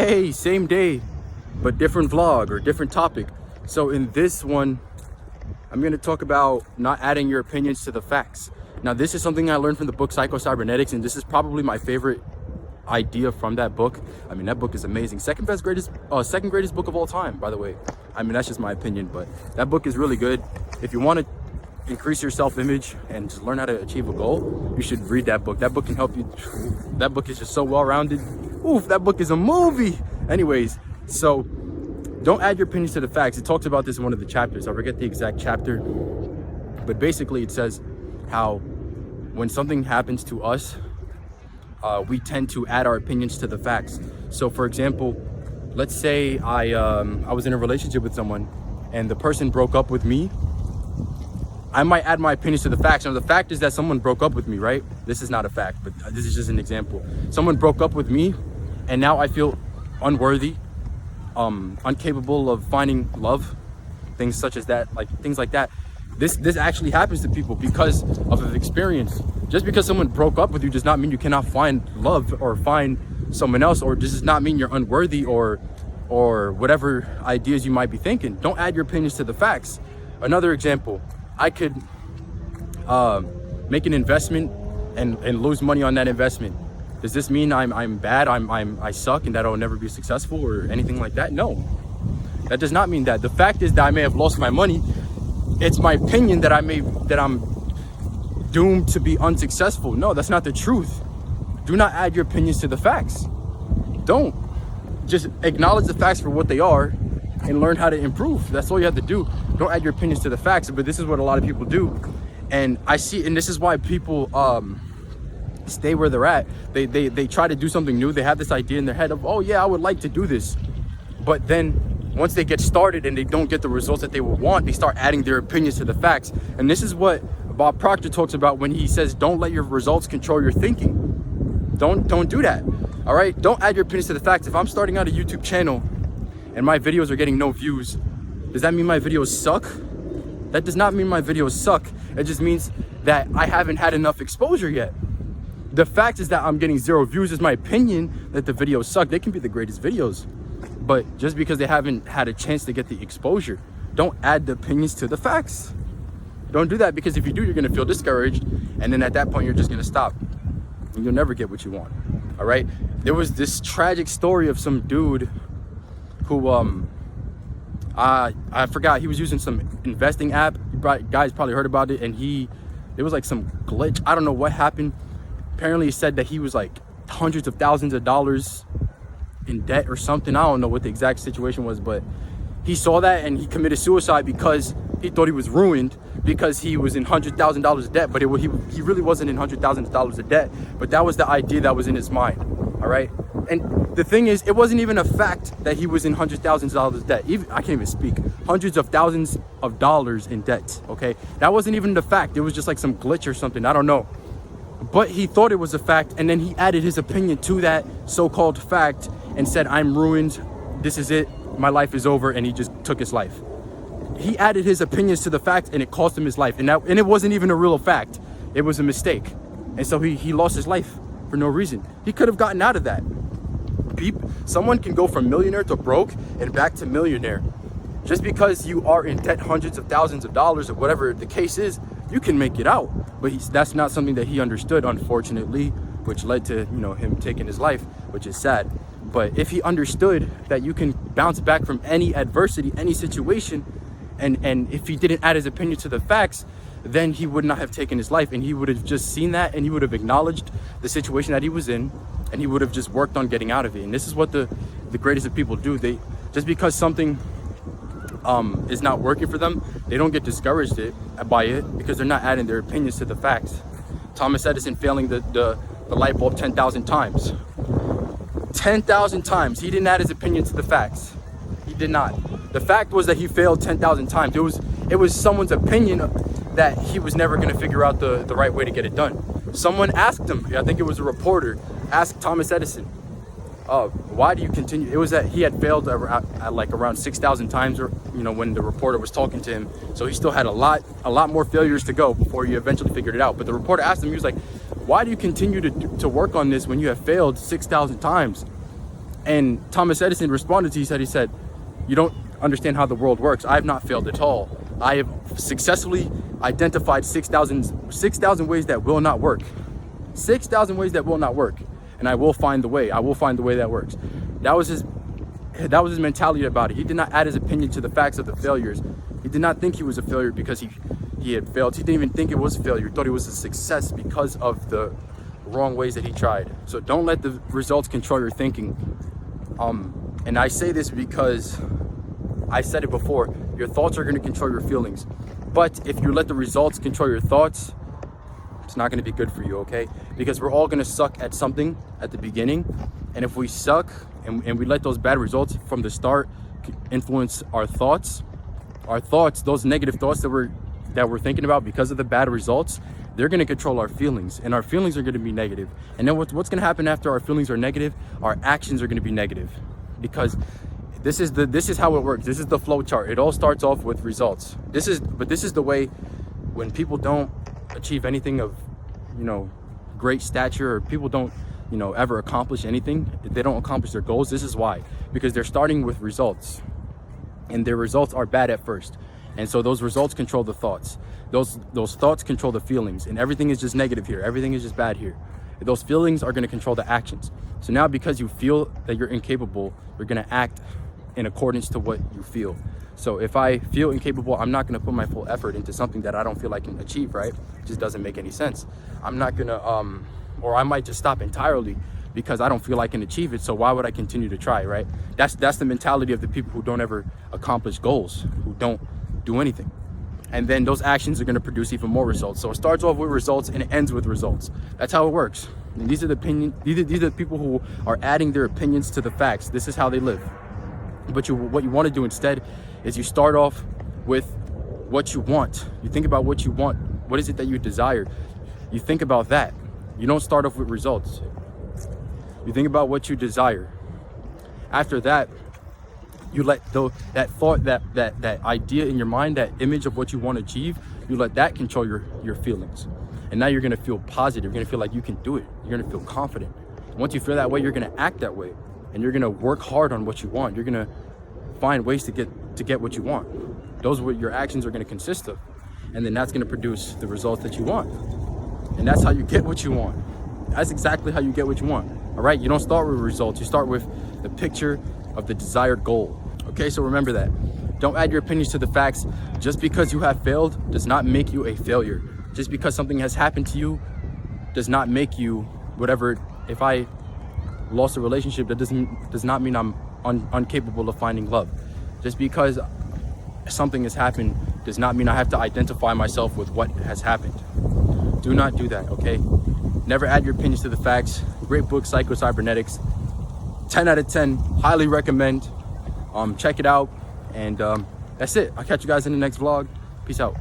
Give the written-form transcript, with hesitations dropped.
Hey, same day, but different vlog or different topic. So in this one, I'm going to talk about not adding your opinions to the facts. Now, this is something I learned from the book Psycho-Cybernetics, and this is probably my favorite idea from that book. I mean, that book is amazing. Second greatest book of all time, by the way. I mean, that's just my opinion, but that book is really good. If you want to increase your self-image and just learn how to achieve a goal, you should read that book. That book can help you. That book is just so well-rounded. Oof, that book is a movie. Anyways, so don't add your opinions to the facts. It talks about this in one of the chapters. I forget the exact chapter, but basically it says how when something happens to us, we tend to add our opinions to the facts. So for example, let's say I was in a relationship with someone and the person broke up with me. I might add my opinions to the facts. Now, the fact is that someone broke up with me, right? This is not a fact, but this is just an example. Someone broke up with me, and now I feel unworthy, incapable of finding love, things such as that, things like that. This actually happens to people because of an experience. Just because someone broke up with you does not mean you cannot find love or find someone else, or does not mean you're unworthy or whatever ideas you might be thinking. Don't add your opinions to the facts. Another example. I could make an investment and lose money on that investment. Does this mean I'm bad? I suck and that I'll never be successful or anything like that? No, that does not mean that. The fact is that I may have lost my money. It's my opinion that I'm doomed to be unsuccessful. No, that's not the truth. Do not add your opinions to the facts. Don't. Just acknowledge the facts for what they are and learn how to improve. That's all you have to do. Don't add your opinions to the facts, but this is what a lot of people do. And I see, and this is why people stay where they're at. They try to do something new. They have this idea in their head of, oh yeah, I would like to do this. But then once they get started and they don't get the results that they would want, they start adding their opinions to the facts. And this is what Bob Proctor talks about when he says, don't let your results control your thinking. Don't do that. All right? Don't add your opinions to the facts. If I'm starting out a YouTube channel and my videos are getting no views, does that mean my videos suck? That does not mean my videos suck. It just means that I haven't had enough exposure yet. The fact is that I'm getting 0 views is my opinion that the videos suck. They can be the greatest videos, but just because they haven't had a chance to get the exposure, don't add the opinions to the facts. Don't do that, because if you do, you're gonna feel discouraged, and then at that point, you're just gonna stop, and you'll never get what you want. All right? There was this tragic story of some dude who I forgot, he was using some investing app. You guys probably heard about it, and there was like some glitch. I don't know what happened. Apparently he said that he was like hundreds of thousands of dollars in debt or something. I don't know what the exact situation was, but he saw that and he committed suicide because he thought he was ruined because he was in $100,000 of debt, but he really wasn't in $100,000 of debt, but that was the idea that was in his mind. All right? And the thing is, it wasn't even a fact that he was in $100,000 of debt. I can't even speak. Hundreds of thousands of dollars in debt, okay? That wasn't even the fact. It was just like some glitch or something. I don't know. But he thought it was a fact, and then he added his opinion to that so-called fact and said, I'm ruined. This is it. My life is over, and he just took his life. He added his opinions to the fact, and it cost him his life. And it wasn't even a real fact. It was a mistake. And so he lost his life for no reason. He could have gotten out of that. Someone can go from millionaire to broke and back to millionaire. Just because you are in debt hundreds of thousands of dollars or whatever the case is, you can make it out. But that's not something that he understood, unfortunately, which led to him taking his life, which is sad. But if he understood that you can bounce back from any adversity, any situation, and if he didn't add his opinion to the facts, then he would not have taken his life, and he would have just seen that, and he would have acknowledged the situation that he was in, and he would have just worked on getting out of it. And this is what the greatest of people do. They just because something is not working for them, they don't get discouraged by it because they're not adding their opinions to the facts. Thomas Edison failing the light bulb 10,000 times. 10,000 times. He didn't add his opinion to the facts. He did not. The fact was that he failed 10,000 times. It was someone's opinion that he was never going to figure out the right way to get it done. Someone asked him, I think it was a reporter, asked Thomas Edison, why do you continue? It was that he had failed at like around 6,000 times, or when the reporter was talking to him. So he still had a lot more failures to go before he eventually figured it out. But the reporter asked him, he was like, why do you continue to work on this when you have failed 6,000 times? And Thomas Edison responded to, he said, you don't understand how the world works. I have not failed at all. I have successfully identified 6,000 ways that will not work. 6,000 ways that will not work. And I will find the way. I will find the way that works. That was his mentality about it. He did not add his opinion to the facts of the failures. He did not think he was a failure because he had failed. He didn't even think it was a failure. He thought it was a success because of the wrong ways that he tried. So don't let the results control your thinking. And I say this because I said it before, your thoughts are going to control your feelings. But if you let the results control your thoughts, it's not going to be good for you, okay? Because we're all going to suck at something at the beginning. And if we suck and we let those bad results from the start influence our thoughts, those negative thoughts that we're thinking about because of the bad results, they're going to control our feelings, and our feelings are going to be negative. And then what's going to happen after our feelings are negative? Our actions are going to be negative, because this is how it works. This is the flow chart. It all starts off with results. This is the way when people don't achieve anything of, great stature, or people don't, ever accomplish anything. If they don't accomplish their goals, this is why. Because they're starting with results, and their results are bad at first. And so those results control the thoughts. Those thoughts control the feelings, and everything is just negative here. Everything is just bad here. Those feelings are going to control the actions. So now, because you feel that you're incapable, you're going to act in accordance to what you feel. So if I feel incapable, I'm not going to put my full effort into something that I don't feel I can achieve, right? It just doesn't make any sense. I'm not going to, or I might just stop entirely because I don't feel I can achieve it. So why would I continue to try, right? That's the mentality of the people who don't ever accomplish goals, who don't do anything. And then those actions are going to produce even more results. So it starts off with results and it ends with results. That's how it works. And these are the people who are adding their opinions to the facts. This is how they live. But what you want to do instead is you start off with what you want. You think about what you want. What is it that you desire? You think about that. You don't start off with results. You think about what you desire. After that, you let that thought, that idea in your mind, that image of what you want to achieve, you let that control your feelings. And now you're going to feel positive. You're going to feel like you can do it. You're going to feel confident. Once you feel that way, you're going to act that way. And you're going to work hard on what you want. You're going to find ways to get what you want. Those are what your actions are going to consist of. And then that's going to produce the results that you want. And that's how you get what you want. That's exactly how you get what you want. All right? You don't start with results. You start with the picture of the desired goal. Okay? So remember that. Don't add your opinions to the facts. Just because you have failed does not make you a failure. Just because something has happened to you does not make you whatever. If I lost a relationship, that does not mean I'm incapable of finding love. Just because something has happened does not mean I have to identify myself with what has happened. Do not do that, okay? Never add your opinions to the facts. Great book, Psycho Cybernetics. 10 out of 10. Highly recommend. Check it out. And that's it. I'll catch you guys in the next vlog. Peace out.